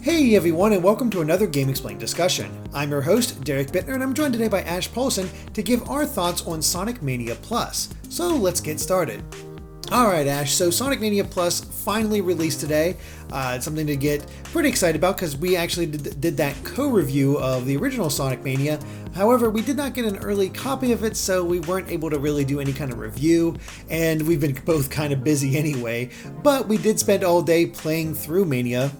Hey everyone, and welcome to another GameXplain discussion. I'm your host, Derrick Bittner, and I'm joined today by Ash Paulson to give our thoughts on Sonic Mania Plus. So let's get started. Alright Ash, so Sonic Mania Plus finally released today. It's something to get pretty excited about because we actually did that co-review of the original Sonic Mania. However, we did not get an early copy of it, so we weren't able to really do any kind of review, and we've been both kind of busy anyway. But we did spend all day playing through Mania,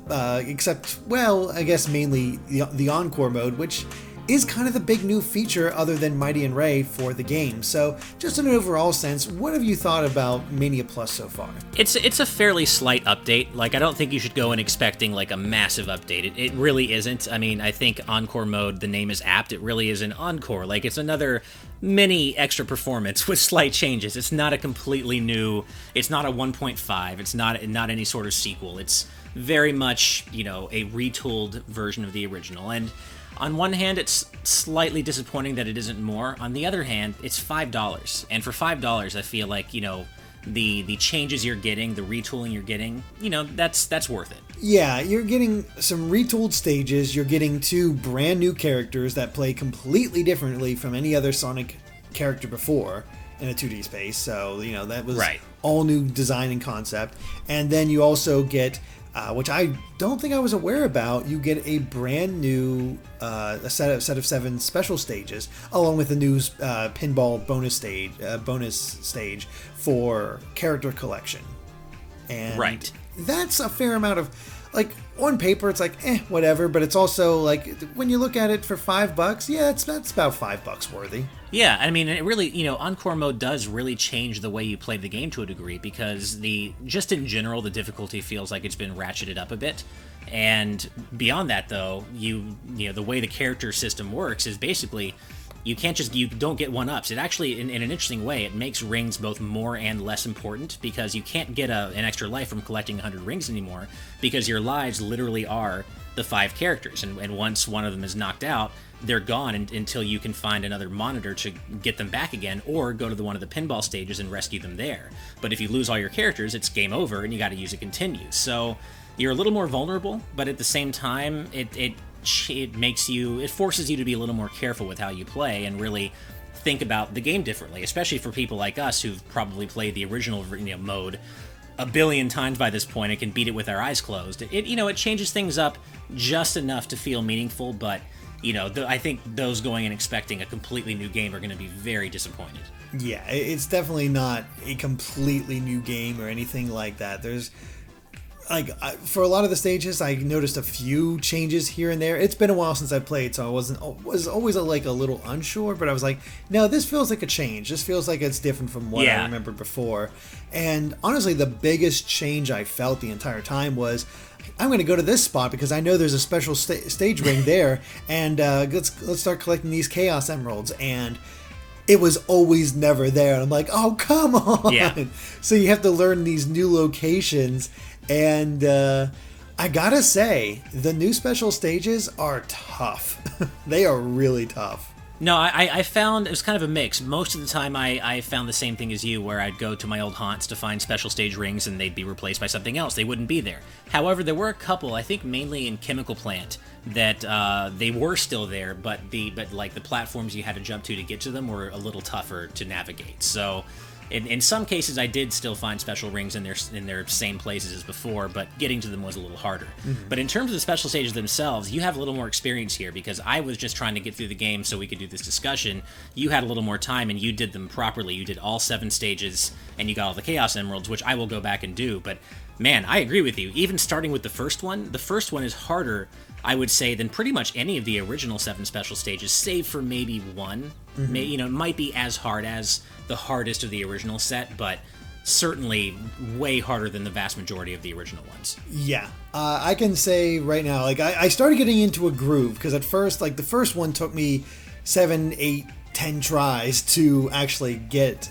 except, well, I guess mainly the Encore Mode, which is kind of the big new feature other than Mighty and Ray for the game. So just in an overall sense, what have you thought about Mania Plus so far? It's a fairly slight update. Like, I don't think you should go in expecting like a massive update. It really isn't. I mean, I think Encore Mode, the name is apt. It really is an encore. Like, it's another mini extra performance with slight changes. It's not a completely new, it's not a 1.5. It's not any sort of sequel. It's very much, a retooled version of the original. And on one hand, it's slightly disappointing that it isn't more. On the other hand, it's $5. And for $5, I feel like, the changes you're getting, the retooling you're getting, that's worth it. Yeah, you're getting some retooled stages. You're getting two brand new characters that play completely differently from any other Sonic character before in a 2D space. So, that was all new design and concept. And then you also get which I don't think I was aware about, you get a brand new a set of 7 special stages, along with a new pinball bonus stage for character collection. And that's a fair amount of, like, on paper it's like, whatever, but it's also, like, when you look at it for $5, yeah, that's about $5 worthy. Yeah, I mean, it really, Encore Mode does really change the way you play the game to a degree, because just in general, the difficulty feels like it's been ratcheted up a bit. And beyond that, though, the way the character system works is basically, you don't get one-ups. It actually, in an interesting way, it makes rings both more and less important, because you can't get an extra life from collecting 100 rings anymore, because your lives literally are the 5 characters, and once one of them is knocked out, they're gone until you can find another monitor to get them back again, or go to one of the pinball stages and rescue them there. But if you lose all your characters, it's game over, and you got to use it continues. So you're a little more vulnerable, but at the same time, it forces you to be a little more careful with how you play and really think about the game differently, especially for people like us who've probably played the original mode a billion times by this point and can beat it with our eyes closed. It changes things up just enough to feel meaningful, but I think those going and expecting a completely new game are going to be very disappointed. Yeah, it's definitely not a completely new game or anything like that. There's, for a lot of the stages, I noticed a few changes here and there. It's been a while since I played, so I was always a little unsure, but I was like, no, this feels like a change. This feels like it's different from what I remembered before. And honestly, the biggest change I felt the entire time was, I'm going to go to this spot because I know there's a special stage ring there, and let's start collecting these Chaos Emeralds. And it was always never there. And I'm like, oh, come on. Yeah. So you have to learn these new locations. And I gotta say, the new special stages are tough. They are really tough. No, I found it was kind of a mix. Most of the time I found the same thing as you, where I'd go to my old haunts to find special stage rings and they'd be replaced by something else. They wouldn't be there. However, there were a couple, I think mainly in Chemical Plant, that they were still there, but the platforms you had to jump to get to them were a little tougher to navigate. So in some cases, I did still find special rings in their same places as before, but getting to them was a little harder. Mm-hmm. But in terms of the special stages themselves, you have a little more experience here, because I was just trying to get through the game so we could do this discussion. You had a little more time, and you did them properly. You did all 7 stages, and you got all the Chaos Emeralds, which I will go back and do. But man, I agree with you. Even starting with the first one is harder, I would say, than pretty much any of the original 7 special stages, save for maybe one. Mm-hmm. It might be as hard as the hardest of the original set, but certainly way harder than the vast majority of the original ones. Yeah, I can say right now, I started getting into a groove, because at first, the first one took me 7, 8, 10 tries to actually get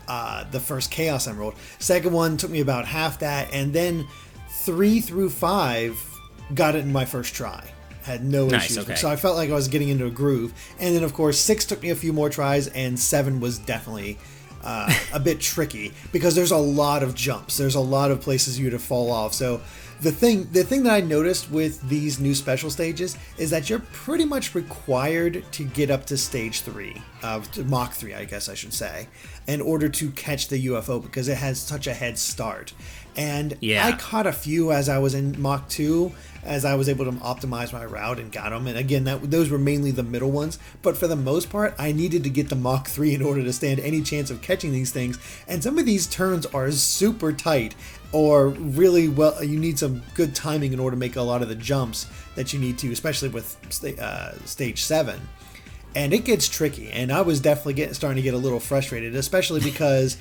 the first Chaos Emerald. Second one took me about half that, and then 3 through 5 got it in my first try. Had no issues. Okay. So I felt like I was getting into a groove. And then, of course, 6 took me a few more tries, and 7 was definitely a bit tricky, because there's a lot of jumps. There's a lot of places you to fall off. So The thing that I noticed with these new special stages is that you're pretty much required to get up to stage 3, to Mach 3, I guess I should say, in order to catch the UFO because it has such a head start. And I caught a few as I was in Mach 2, as I was able to optimize my route and got them. And again, those were mainly the middle ones. But for the most part, I needed to get to Mach 3 in order to stand any chance of catching these things. And some of these turns are super tight, or really well, you need some good timing in order to make a lot of the jumps that you need to, especially with stage 7. And it gets tricky. And I was definitely starting to get a little frustrated, especially because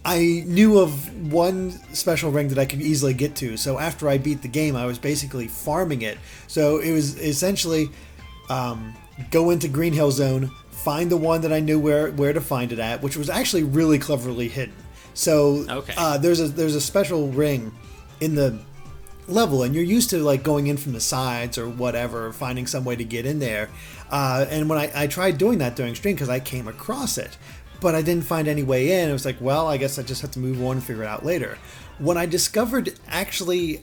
I knew of one special ring that I could easily get to. So after I beat the game, I was basically farming it. So it was essentially go into Green Hill Zone, find the one that I knew where to find it at, which was actually really cleverly hidden. So there's a special ring in the level, and you're used to like going in from the sides or whatever, finding some way to get in there. And when I tried doing that during stream because I came across it, but I didn't find any way in. It was like, well, I guess I just have to move on and figure it out later. When I discovered actually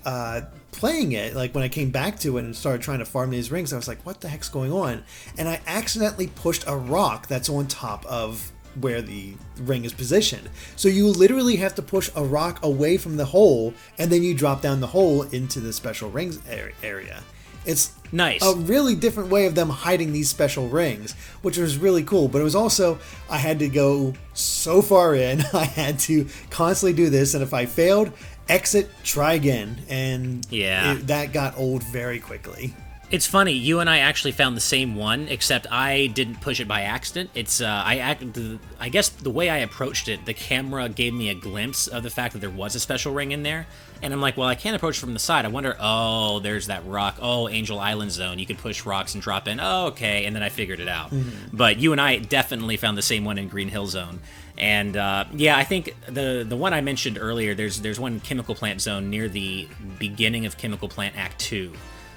playing it, like when I came back to it and started trying to farm these rings, I was like, what the heck's going on? And I accidentally pushed a rock that's on top of where the ring is positioned. So you literally have to push a rock away from the hole, and then you drop down the hole into the special rings area. It's nice. A really different way of them hiding these special rings, which was really cool. But it was also, I had to go so far in, I had to constantly do this, and if I failed, exit, try again. And that got old very quickly. It's funny, you and I actually found the same one, except I didn't push it by accident. It's I guess the way I approached it, the camera gave me a glimpse of the fact that there was a special ring in there, and I'm like, well, I can't approach from the side. I wonder, oh, there's that rock. Oh, Angel Island Zone. You could push rocks and drop in. Oh, okay, and then I figured it out. Mm-hmm. But you and I definitely found the same one in Green Hill Zone. And I think the one I mentioned earlier, there's one Chemical Plant Zone near the beginning of Chemical Plant Act 2.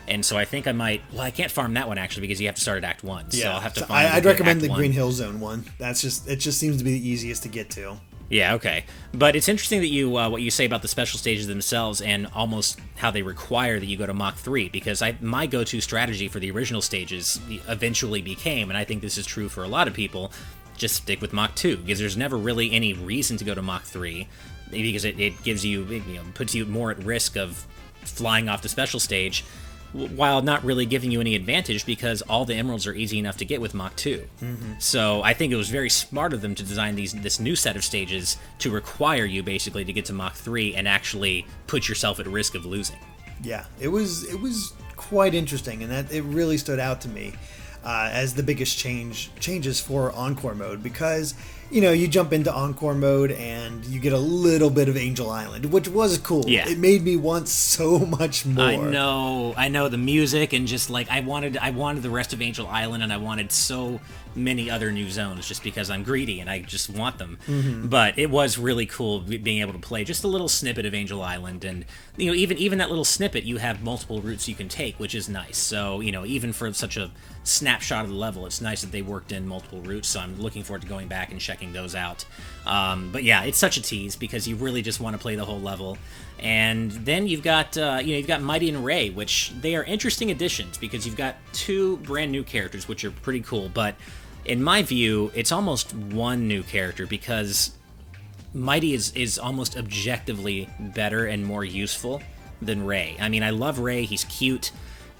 And so I think I might. Well, I can't farm that one actually because you have to start at Act 1. So I'll have to find. I'd recommend the Green Hill Zone one. It just seems to be the easiest to get to. Yeah, okay. But it's interesting that you what you say about the special stages themselves and almost how they require that you go to Mach 3, because my go-to strategy for the original stages eventually became, and I think this is true for a lot of people, just stick with Mach 2, because there's never really any reason to go to Mach 3, because it gives you, puts you more at risk of flying off the special stage, while not really giving you any advantage because all the emeralds are easy enough to get with Mach 2. Mm-hmm. So I think it was very smart of them to design this new set of stages to require you basically to get to Mach 3 and actually put yourself at risk of losing. Yeah, it was quite interesting, and that it really stood out to me as the biggest changes for Encore Mode, because you jump into Encore Mode and you get a little bit of Angel Island, which was cool. Yeah. It made me want so much more. I know the music, and just like I wanted the rest of Angel Island, and I wanted so many other new zones just because I'm greedy and I just want them. Mm-hmm. But it was really cool being able to play just a little snippet of Angel Island, and even that little snippet, you have multiple routes you can take, which is nice. So even for such a snapshot of the level, it's nice that they worked in multiple routes. So I'm looking forward to going back and checking those out. But yeah, it's such a tease because you really just want to play the whole level. And then you've got Mighty and Ray, which they are interesting additions because you've got two brand new characters, which are pretty cool. But in my view, it's almost one new character because Mighty is almost objectively better and more useful than Ray. I mean, I love Ray. He's cute.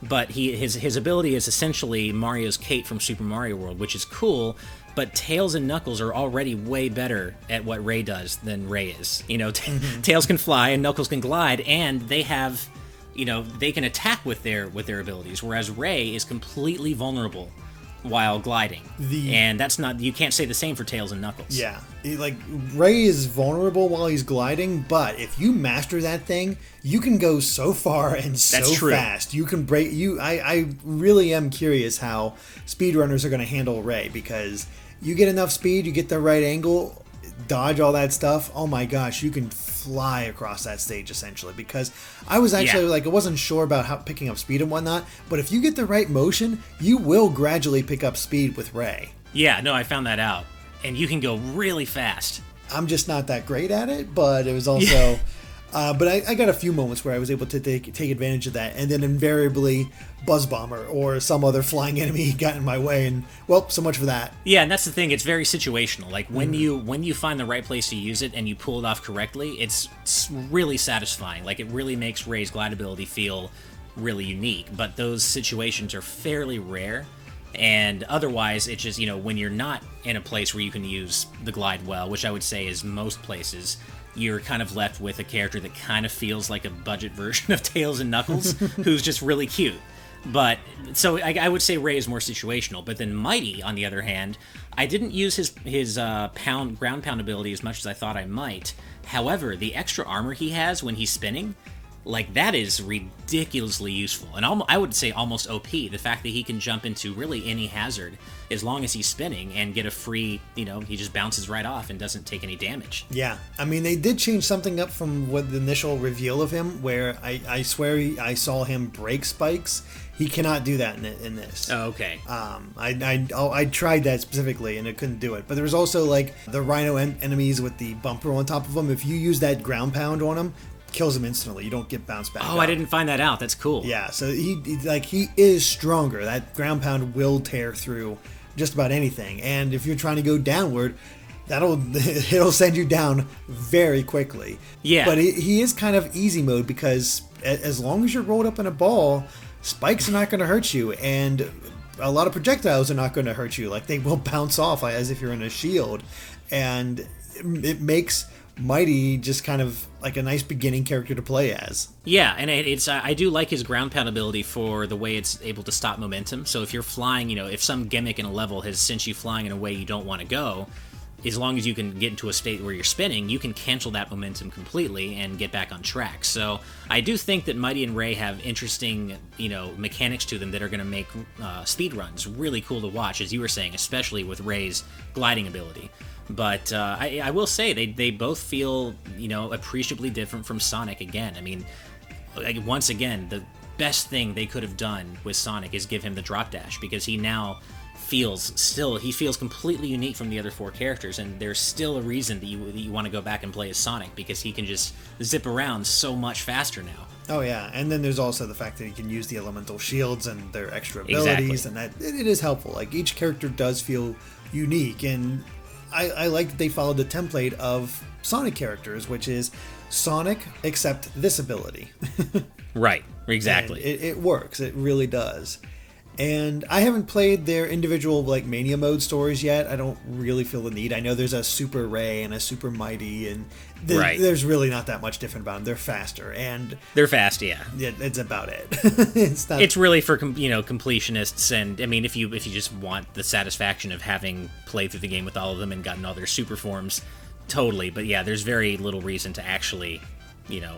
But his ability is essentially Mario's Kate from Super Mario World, which is cool, but Tails and Knuckles are already way better at what Ray does than Ray is. Mm-hmm. Tails can fly and Knuckles can glide, and they have, they can attack with their abilities, whereas Ray is completely vulnerable while gliding. And that's not, you can't say the same for Tails and Knuckles. Yeah. Ray is vulnerable while he's gliding, but if you master that thing, you can go so far and so fast. You can break I really am curious how speedrunners are going to handle Ray, because you get enough speed, you get the right angle, dodge all that stuff. Oh my gosh, you can fly across that stage essentially, because I was actually I wasn't sure about how picking up speed and whatnot, but if you get the right motion, you will gradually pick up speed with Ray. Yeah, no, I found that out. And you can go really fast. I'm just not that great at it, but it was also But I got a few moments where I was able to take advantage of that, and then invariably Buzz Bomber or some other flying enemy got in my way, and well, so much for that. Yeah, and that's the thing. It's very situational. Like when you find the right place to use it and you pull it off correctly, it's really satisfying. Like it really makes Ray's glide ability feel really unique. But those situations are fairly rare. And otherwise, it's just, when you're not in a place where you can use the glide well, which I would say is most places, you're kind of left with a character that kind of feels like a budget version of Tails and Knuckles, who's just really cute. But, so I would say Ray is more situational. But then Mighty, on the other hand, I didn't use his ground pound ability as much as I thought I might. However, the extra armor he has when he's spinning, like, that is ridiculously useful. And I would say almost OP. The fact that he can jump into really any hazard as long as he's spinning and get a free, he just bounces right off and doesn't take any damage. Yeah. I mean, they did change something up from what the initial reveal of him, where I swear I saw him break spikes. He cannot do that in this. Oh, okay. I tried that specifically and I couldn't do it. But there was also like the Rhino enemies with the bumper on top of them. If you use that ground pound on them, kills him instantly. You don't get bounced back. Oh, up. I didn't find that out. That's cool. Yeah, so he is stronger. That ground pound will tear through just about anything. And if you're trying to go downward, it'll send you down very quickly. Yeah. But he is kind of easy mode because as long as you're rolled up in a ball, spikes are not going to hurt you, and a lot of projectiles are not going to hurt you. Like, they will bounce off as if you're in a shield, and it makes Mighty just kind of like a nice beginning character to play as. Yeah, and I do like his ground pound ability for the way it's able to stop momentum. So if you're flying, if some gimmick in a level has sent you flying in a way you don't want to go, as long as you can get into a state where you're spinning, you can cancel that momentum completely and get back on track. So I do think that Mighty and Ray have interesting, mechanics to them that are going to make speed runs really cool to watch, as you were saying, especially with Ray's gliding ability. But I will say they both feel, appreciabtively different from Sonic again. I mean, once again, the best thing they could have done with Sonic is give him the drop dash, because he now feels completely unique from the other four characters, and there's still a reason that you want to go back and play as Sonic, because he can just zip around so much faster now. Oh yeah, and then there's also the fact that he can use the elemental shields and their extra abilities, and that it is helpful. Like, each character does feel unique, and I like that they followed the template of Sonic characters, which is Sonic except this ability. Right, exactly. It works. It really does. And I haven't played their individual Mania mode stories yet. I don't really feel the need. I know there's a Super Ray and a Super Mighty, and there's really not that much different about them. They're faster, and they're fast. Yeah, it's about it. It's really for completionists, and I mean, if you just want the satisfaction of having played through the game with all of them and gotten all their super forms, totally. But yeah, there's very little reason to actually,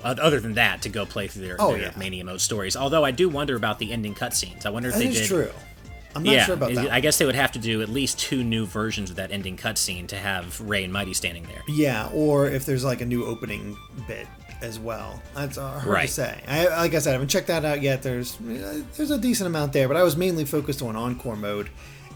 other than that, to go play through their Mania mode stories. Although I do wonder about the ending cutscenes. I wonder if they did. That is true. I'm not sure about that. I guess they would have to do at least 2 new versions of that ending cutscene to have Ray and Mighty standing there. Yeah, or if there's a new opening bit as well. That's hard to say. Like I said, I haven't checked that out yet. There's a decent amount there, but I was mainly focused on Encore Mode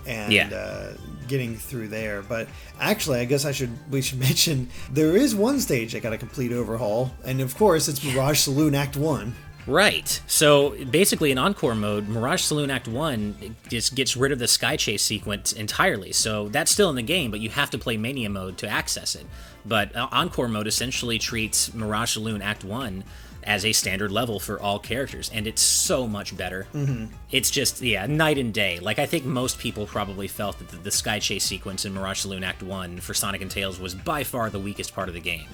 and getting through there. But actually, I guess we should mention there is one stage that got a complete overhaul, and of course it's Barrage Saloon Act 1. Right. So basically in Encore Mode, Barrage Saloon Act 1 just gets rid of the Sky Chase sequence entirely. So that's still in the game, but you have to play Mania Mode to access it. But Encore Mode essentially treats Barrage Saloon Act 1 as a standard level for all characters, and it's so much better. Mm-hmm. It's just, night and day. Like, I think most people probably felt that the Sky Chase sequence in Barrage Saloon Act 1 for Sonic and Tails was by far the weakest part of the game.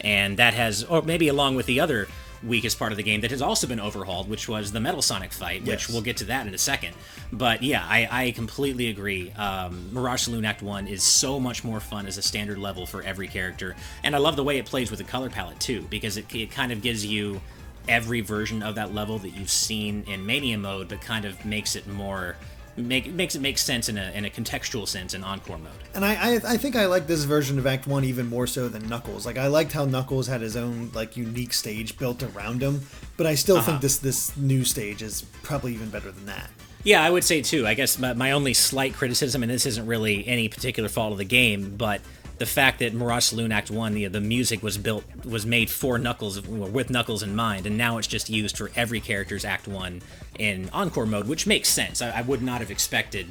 And that has, or maybe along with the other weakest part of the game that has also been overhauled, which was the Metal Sonic fight, which we'll get to that in a second. But yeah, I completely agree. Barrage Saloon Act 1 is so much more fun as a standard level for every character, and I love the way it plays with the color palette too, because it kind of gives you every version of that level that you've seen in Mania Mode, but kind of makes it more makes it make sense in a contextual sense in Encore Mode. And I think I like this version of Act 1 even more so than Knuckles. Like, I liked how Knuckles had his own unique stage built around him, but I still think this new stage is probably even better than that. Yeah, I would say too. I guess my only slight criticism, and this isn't really any particular fault of the game, but the fact that Barrage Saloon Act 1, the music was made for Knuckles, with Knuckles in mind, and now it's just used for every character's Act 1 in Encore Mode, which makes sense. I would not have expected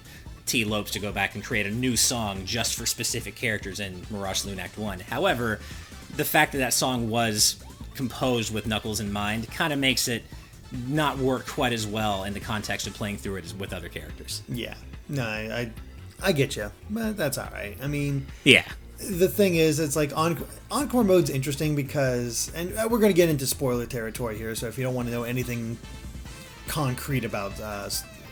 T. Lopes to go back and create a new song just for specific characters in Barrage Saloon Act 1. However, the fact that that song was composed with Knuckles in mind kind of makes it not work quite as well in the context of playing through it as with other characters. Yeah. No, I get you, but that's all right. I mean, yeah. The thing is, it's like Encore Mode's interesting because, and we're going to get into spoiler territory here, so if you don't want to know anything concrete about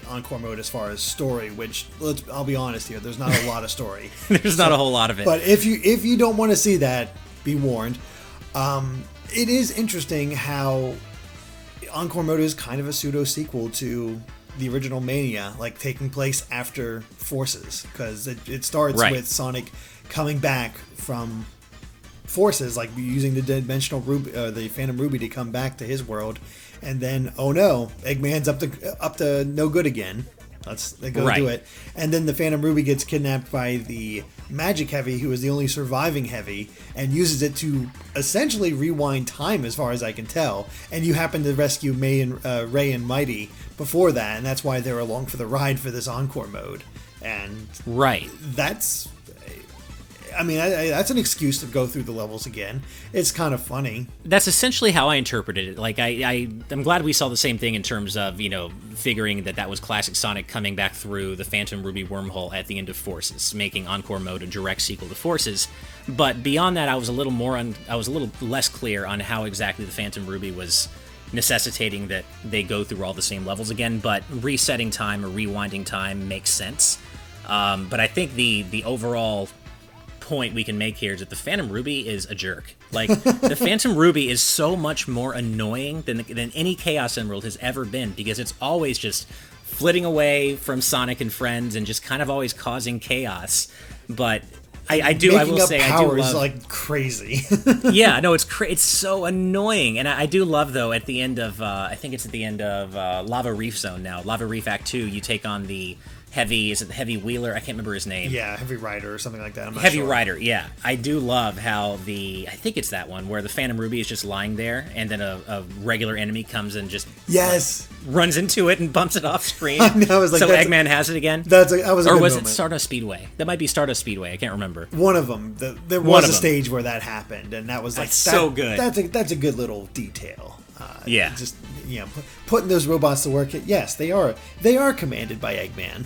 Encore Mode as far as story, which I'll be honest here, there's not a lot of story. There's not a whole lot of it. But if you don't want to see that, be warned. It is interesting how Encore Mode is kind of a pseudo sequel to the original Mania, like taking place after Forces, because it starts with Sonic coming back from Forces, like using the dimensional ruby, the Phantom Ruby, to come back to his world, and then oh no, Eggman's up to no good again. They go do it, and then the Phantom Ruby gets kidnapped by the Magic Heavy, who is the only surviving Heavy, and uses it to essentially rewind time, as far as I can tell. And you happen to rescue Ray and Mighty before that, and that's why they're along for the ride for this Encore Mode. And that's, I mean, that's an excuse to go through the levels again. It's kind of funny. That's essentially how I interpreted it. Like, I'm glad we saw the same thing in terms of, figuring that was classic Sonic coming back through the Phantom Ruby wormhole at the end of Forces, making Encore Mode a direct sequel to Forces. But beyond that, I was a little less clear on how exactly the Phantom Ruby was necessitating that they go through all the same levels again. But resetting time or rewinding time makes sense. But I think the overall point we can make here is that the Phantom Ruby is a jerk. Like, the Phantom Ruby is so much more annoying than any Chaos Emerald has ever been, because it's always just flitting away from Sonic and friends and just kind of always causing chaos. But I will say I do love, like, crazy. Yeah, no, it's so annoying. And I do love, though, at the end of I think it's at the end of Lava Reef Zone now, Lava Reef Act 2, you take on the Heavy Wheeler? I can't remember his name. Yeah, Heavy Rider or something like that. I'm not Heavy sure. Rider, yeah. I do love how I think it's that one, where the Phantom Ruby is just lying there, and then a regular enemy comes and just runs into it and bumps it off screen. I was like, so Eggman has it again? Or was it Stardust Speedway? That might be Stardust Speedway. I can't remember. One of them. There was a stage where that happened, and that was like... That's so good. That's a good little detail. Yeah. Just, putting those robots to work. Yes, they are commanded by Eggman.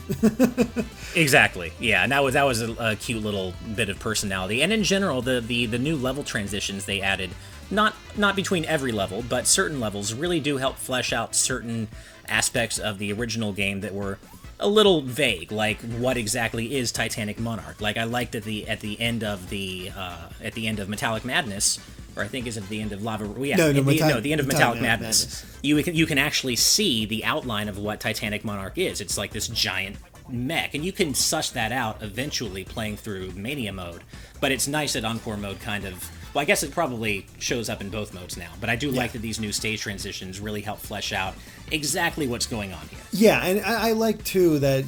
Exactly. Yeah, and that was a cute little bit of personality. And in general, the new level transitions they added, not between every level, but certain levels, really do help flesh out certain aspects of the original game that were a little vague, like what exactly is Titanic Monarch. Like, I liked at the end of Metallic Madness, or I think is at the end of Lava. Yeah, the end of Metallic Madness. You can actually see the outline of what Titanic Monarch is. It's like this giant mech, and you can suss that out eventually playing through Mania mode. But it's nice that Encore Mode kind of... Well, I guess it probably shows up in both modes now, but I do like that these new stage transitions really help flesh out exactly what's going on here. Yeah, and I like too that,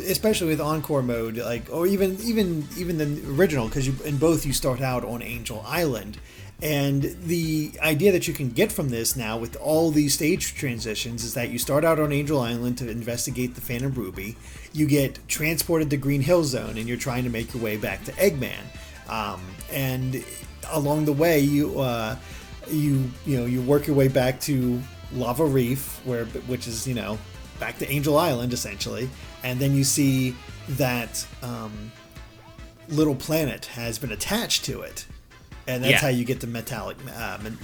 especially with Encore Mode, like, or even the original, because in both you start out on Angel Island. And the idea that you can get from this now with all these stage transitions is that you start out on Angel Island to investigate the Phantom Ruby. You get transported to Green Hill Zone, and you're trying to make your way back to Eggman. And along the way, you work your way back to Lava Reef, which is back to Angel Island essentially, and then you see that little planet has been attached to it. And that's how you get to Metallic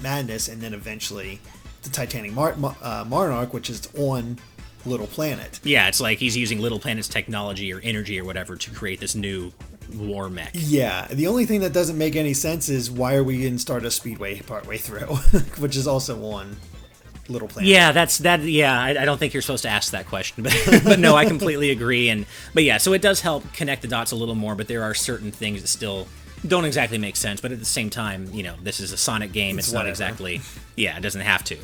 Madness, and then eventually the Titanic Monarch, which is on Little Planet. Yeah, it's like he's using Little Planet's technology or energy or whatever to create this new war mech. Yeah, the only thing that doesn't make any sense is why are we in Stardust Speedway partway through, which is also on Little Planet. Yeah, I don't think you're supposed to ask that question, but no, I completely agree. But yeah, so it does help connect the dots a little more, but there are certain things that still don't exactly make sense, but at the same time, this is a Sonic game. It's not exactly... Yeah, it doesn't have to.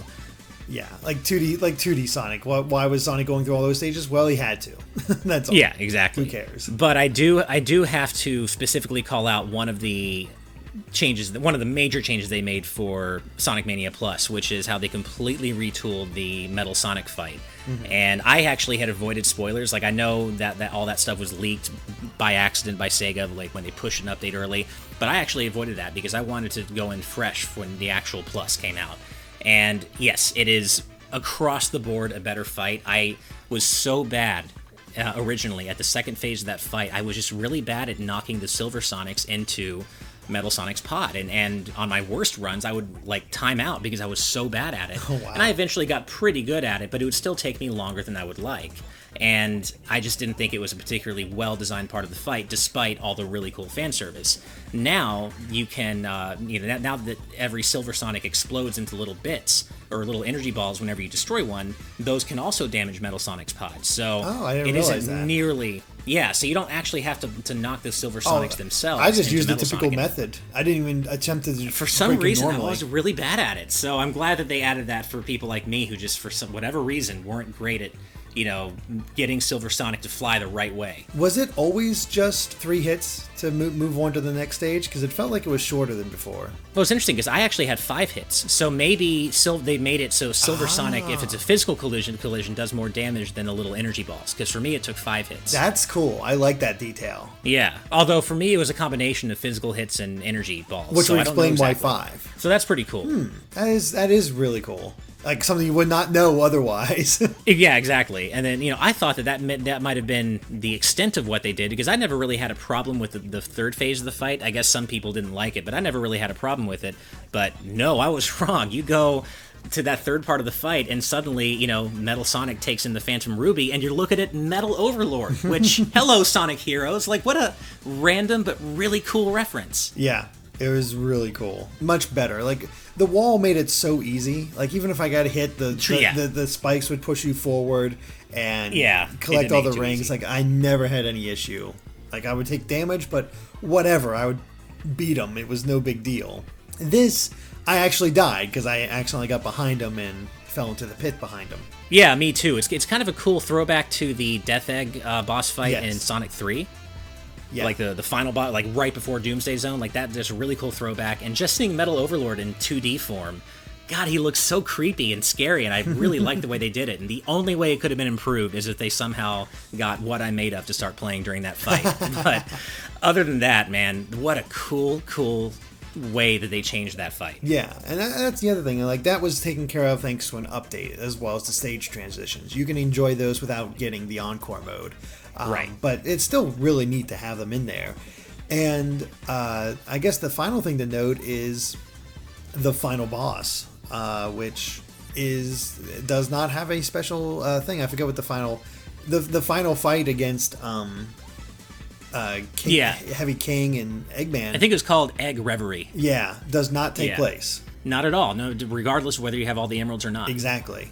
Yeah, like 2D Sonic. Why was Sonic going through all those stages? Well, he had to. That's all. Yeah, exactly. Who cares? But I do have to specifically call out one of the major changes they made for Sonic Mania Plus, which is how they completely retooled the Metal Sonic fight. Mm-hmm. And I actually had avoided spoilers. Like, I know that all that stuff was leaked by accident by Sega, like when they pushed an update early, but I actually avoided that because I wanted to go in fresh when the actual Plus came out. And yes, it is across the board a better fight. I was so bad originally at the second phase of that fight. I was just really bad at knocking the Silver Sonics into Metal Sonic's pod, and on my worst runs I would like time out because I was so bad at it. Oh, wow. And I eventually got pretty good at it, but it would still take me longer than I would like, and I just didn't think it was a particularly well designed part of the fight despite all the really cool fan service. Now you can now that every Silver Sonic explodes into little bits or little energy balls whenever you destroy one, those can also damage Metal Sonic's pod. So I didn't realize that. Nearly. Yeah, so you don't actually have to knock the Silver Sonics themselves. I just used the typical method. I didn't even attempt to. For some reason, I was really bad at it. So I'm glad that they added that for people like me who just, for whatever reason, weren't great at, getting Silver Sonic to fly the right way. Was it always just 3 hits to move on to the next stage? Because it felt like it was shorter than before. Well, it's interesting because I actually had 5 hits. So maybe they made it so Silver Sonic, if it's a physical collision, does more damage than the little energy balls. Because for me, it took 5 hits. That's cool. I like that detail. Yeah. Although for me, it was a combination of physical hits and energy balls. Which would explain exactly why 5. So that's pretty cool. That is really cool. Like something you would not know otherwise. Yeah, exactly. And then, I thought that might have been the extent of what they did, because I never really had a problem with the third phase of the fight. I guess some people didn't like it, but I never really had a problem with it. But no, I was wrong. You go to that third part of the fight, and suddenly, Metal Sonic takes in the Phantom Ruby, and you're looking at Metal Overlord, which, hello, Sonic Heroes. Like, what a random but really cool reference. Yeah. It was really cool. Much better. Like, the wall made it so easy. Like, even if I got hit, the spikes would push you forward and collect all the rings. Easy. Like, I never had any issue. Like, I would take damage, but whatever. I would beat them. It was no big deal. This, I actually died because I accidentally got behind him and fell into the pit behind him. Yeah, me too. It's kind of a cool throwback to the Death Egg boss fight in Sonic 3. Yeah. Like the final boss, like right before Doomsday Zone, like that. There's a really cool throwback, and just seeing Metal Overlord in 2D form, God, he looks so creepy and scary, and I really like the way they did it. And the only way it could have been improved is if they somehow got What I'm Made Of to start playing during that fight. But other than that, man, what a cool way that they changed that fight. Yeah, and that's the other thing. Like, that was taken care of thanks to an update, as well as the stage transitions. You can enjoy those without getting the Encore Mode. Right. But it's still really neat to have them in there. And I guess the final thing to note is the final boss, which does not have a special thing. I forget what the final fight against Heavy King and Eggman. I think it was called Egg Reverie. Yeah, does not take place. Not at all. No, regardless of whether you have all the emeralds or not. Exactly.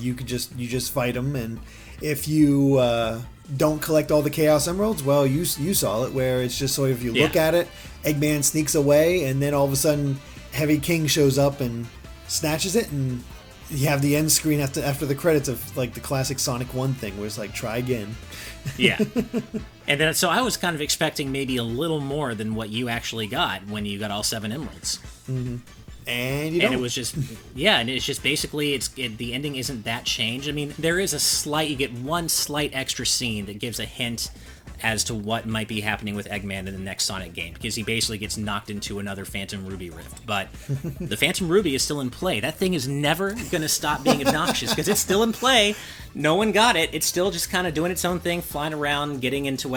You just fight them, and if you don't collect all the Chaos Emeralds, well, you saw it, where it's just sort of, you look at it, Eggman sneaks away, and then all of a sudden Heavy King shows up and snatches it, and you have the end screen after the credits of like the classic Sonic 1 thing, where it's like, try again. Yeah. And then, so I was kind of expecting maybe a little more than what you actually got when you got all 7 emeralds. Mm-hmm. And you don't. And it was just, and it's just basically, the ending isn't that changed. I mean, there is you get one slight extra scene that gives a hint as to what might be happening with Eggman in the next Sonic game, because he basically gets knocked into another Phantom Ruby rift. But the Phantom Ruby is still in play. That thing is never going to stop being obnoxious, because it's still in play. No one got it. It's still just kind of doing its own thing, flying around, getting into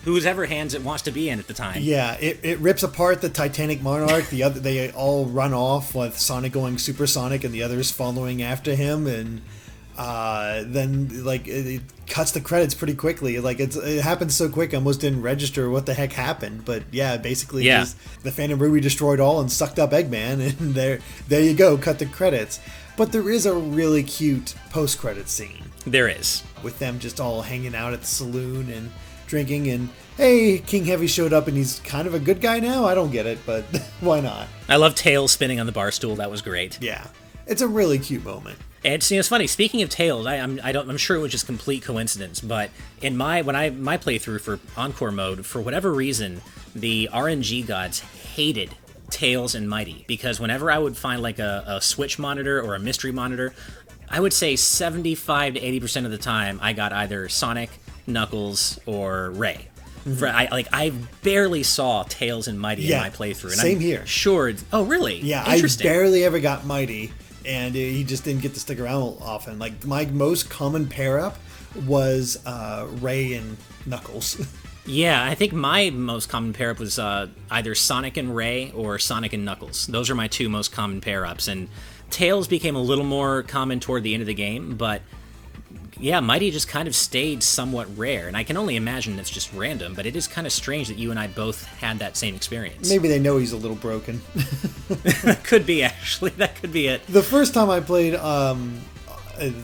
whoever hands it wants to be in at the time. Yeah, it rips apart the Titanic Monarch. They all run off with Sonic going supersonic and the others following after him, and then like it cuts the credits pretty quickly. Like it happened so quick, I almost didn't register what the heck happened. But basically, the Phantom Ruby destroyed all and sucked up Eggman, and there you go, cut the credits. But there is a really cute post-credit scene. There is, with them just all hanging out at the saloon and drinking, and hey, King Heavy showed up and he's kind of a good guy now. I don't get it, but why not? I love Tails spinning on the bar stool. That was great. Yeah. it's a really cute moment. And it's funny. Speaking of Tails, I'm sure it was just complete coincidence, but in my playthrough for Encore Mode, for whatever reason, the RNG gods hated Tails and Mighty, because whenever I would find like a Switch monitor or a mystery monitor, I would say 75 to 80% of the time I got either Sonic, Knuckles, or Ray. I barely saw Tails and Mighty in my playthrough. And same I'm here. Sure. Oh, really? Yeah, I barely ever got Mighty, and he just didn't get to stick around often. Like, my most common pair-up was Ray and Knuckles. Yeah, I think my most common pair-up was either Sonic and Ray or Sonic and Knuckles. Those are my two most common pair-ups, and Tails became a little more common toward the end of the game, but yeah, Mighty just kind of stayed somewhat rare, and I can only imagine it's just random, but it is kind of strange that you and I both had that same experience. Maybe they know he's a little broken. Could be, actually. That could be it. The first time I played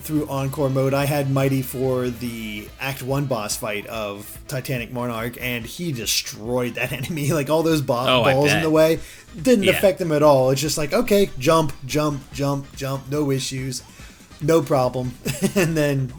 through Encore Mode, I had Mighty for the Act 1 boss fight of Titanic Monarch, and he destroyed that enemy. Like, all those balls in the way didn't affect him at all. It's just like, okay, jump, jump, jump, jump, no issues, no problem. And then,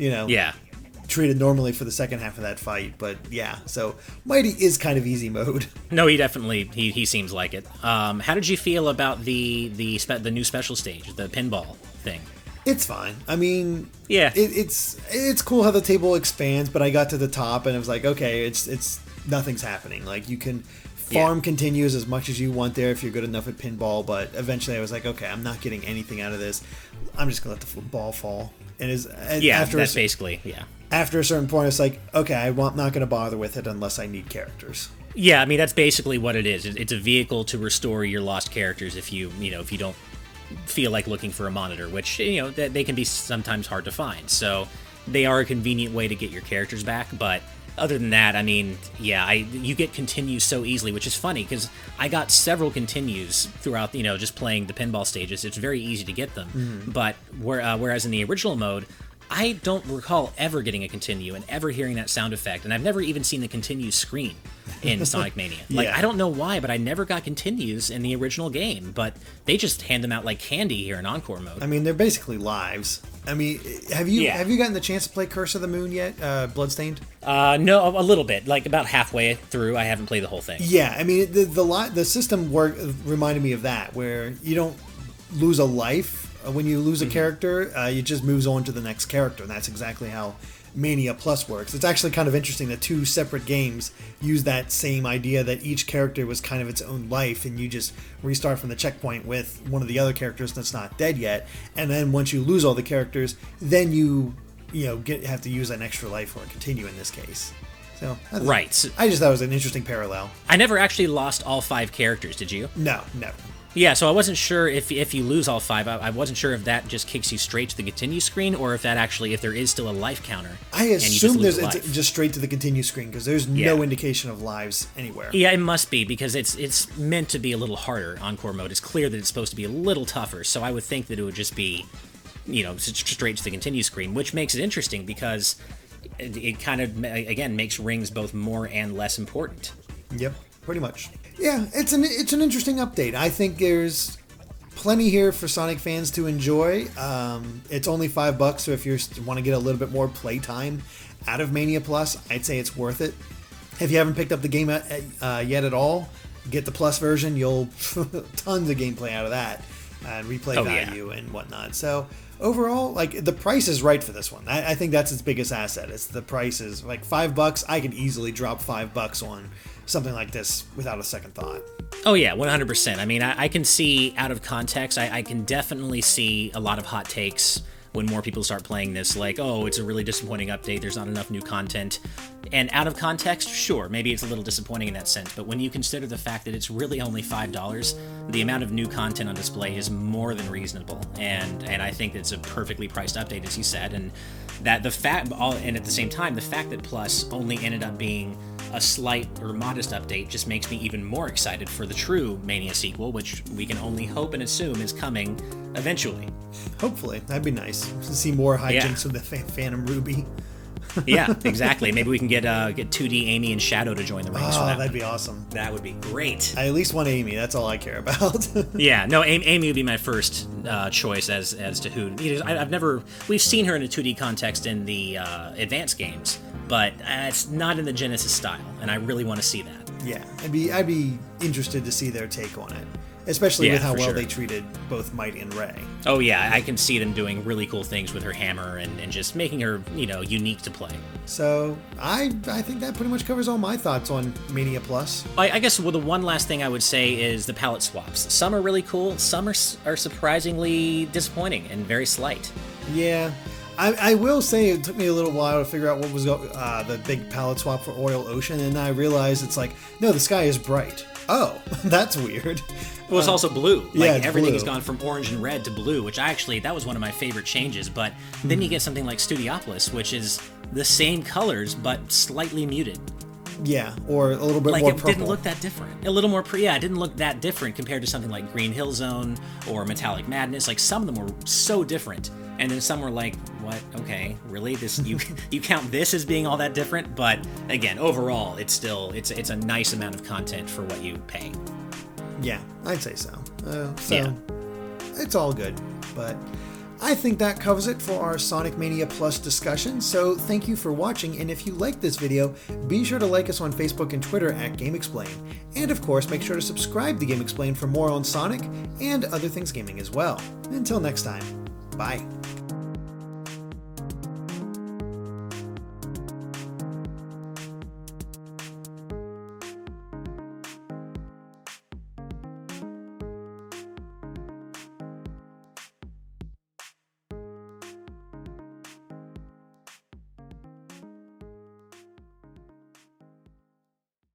treated normally for the second half of that fight. But yeah, so Mighty is kind of easy mode. No, he definitely, he seems like it. How did you feel about the new special stage, the pinball thing? It's fine. I mean, yeah, it's cool how the table expands, but I got to the top and it was like, okay, it's nothing's happening. Like, you can farm continues as much as you want there if you're good enough at pinball, but eventually I was like, okay, I'm not getting anything out of this. I'm just gonna let the ball fall. And after a certain point, it's like, okay, I'm not gonna bother with it unless I need characters. Yeah, I mean, that's basically what it is. It's a vehicle to restore your lost characters if you don't feel like looking for a monitor, which they can be sometimes hard to find. So they are a convenient way to get your characters back. But other than that, I mean, you get continues so easily, which is funny because I got several continues throughout just playing the pinball stages. It's very easy to get them. But whereas in the original mode, I don't recall ever getting a continue and ever hearing that sound effect, and I've never even seen the continue screen in Sonic Mania. I don't know why, but I never got continues in the original game, but they just hand them out like candy here in Encore Mode. I mean, they're basically lives. I mean, have you gotten the chance to play Curse of the Moon yet, Bloodstained? No, a little bit. Like about halfway through, I haven't played the whole thing. Yeah, I mean, the system reminded me of that, where you don't lose a life. When you lose a character, it just moves on to the next character, and that's exactly how Mania Plus works. It's actually kind of interesting that two separate games use that same idea, that each character was kind of its own life, and you just restart from the checkpoint with one of the other characters that's not dead yet, and then once you lose all the characters, then you have to use an extra life or a continue in this case. So I just thought it was an interesting parallel. I never actually lost all 5 characters, did you? No, never. Yeah, so I wasn't sure if you lose all 5, I wasn't sure if that just kicks you straight to the continue screen, or if there is still a life counter. I assume it's just straight to the continue screen, because there's no indication of lives anywhere. Yeah, it must be, because it's meant to be a little harder. Encore Mode, it's clear that it's supposed to be a little tougher, so I would think that it would just be, straight to the continue screen, which makes it interesting, because it kind of, again, makes rings both more and less important. Yep, pretty much. Yeah, it's an interesting update. I think there's plenty here for Sonic fans to enjoy. It's only $5, so if you want to get a little bit more playtime out of Mania Plus, I'd say it's worth it. If you haven't picked up the game yet at all, get the Plus version. You'll tons of gameplay out of that and replay value and whatnot. So overall, like, the price is right for this one. I think that's its biggest asset. It's the price is like $5. I could easily drop $5 on something like this without a second thought. Oh yeah, 100%. I mean, I can see out of context, I can definitely see a lot of hot takes when more people start playing this, like, oh, it's a really disappointing update, there's not enough new content. And out of context, sure, maybe it's a little disappointing in that sense, but when you consider the fact that it's really only $5, the amount of new content on display is more than reasonable, and I think it's a perfectly priced update, as you said, and that and at the same time, the fact that Plus only ended up being a slight or modest update just makes me even more excited for the true Mania sequel, which we can only hope and assume is coming eventually. Hopefully. That'd be nice to see more hijinks of the Phantom Ruby. Yeah, exactly. Maybe we can get 2D Amy and Shadow to join the ranks for that. That'd be awesome. That would be great. I at least want Amy. That's all I care about. Yeah, no, Amy would be my first choice as to who. We've seen her in a 2D context in the advanced games, but it's not in the Genesis style, and I really want to see that. Yeah, I'd be interested to see their take on it, especially with how well they treated both Mighty and Ray. Oh yeah, I can see them doing really cool things with her hammer and just making her, unique to play. So I think that pretty much covers all my thoughts on Mania Plus. I guess the one last thing I would say is the palette swaps. Some are really cool, some are surprisingly disappointing and very slight. Yeah. I will say it took me a little while to figure out what was the big palette swap for Oil Ocean, and I realized it's like, no, the sky is bright. Oh, that's weird. Well, it's also blue. Like, everything has blue. gone from orange and red to blue, which that was one of my favorite changes. But then you get something like Studiopolis, which is the same colors, but slightly muted. Yeah, or a little bit more purple. It didn't look that different. A little more, it didn't look that different compared to something like Green Hill Zone or Metallic Madness. Like, some of them were so different. And then some were like, what? Okay, really? This you count this as being all that different? But again, overall, it's a nice amount of content for what you pay. Yeah, I'd say so. It's all good. But I think that covers it for our Sonic Mania Plus discussion. So thank you for watching, and if you liked this video, be sure to like us on Facebook and Twitter at GameXplain. And of course, make sure to subscribe to GameXplain for more on Sonic and other things gaming as well. Until next time, bye.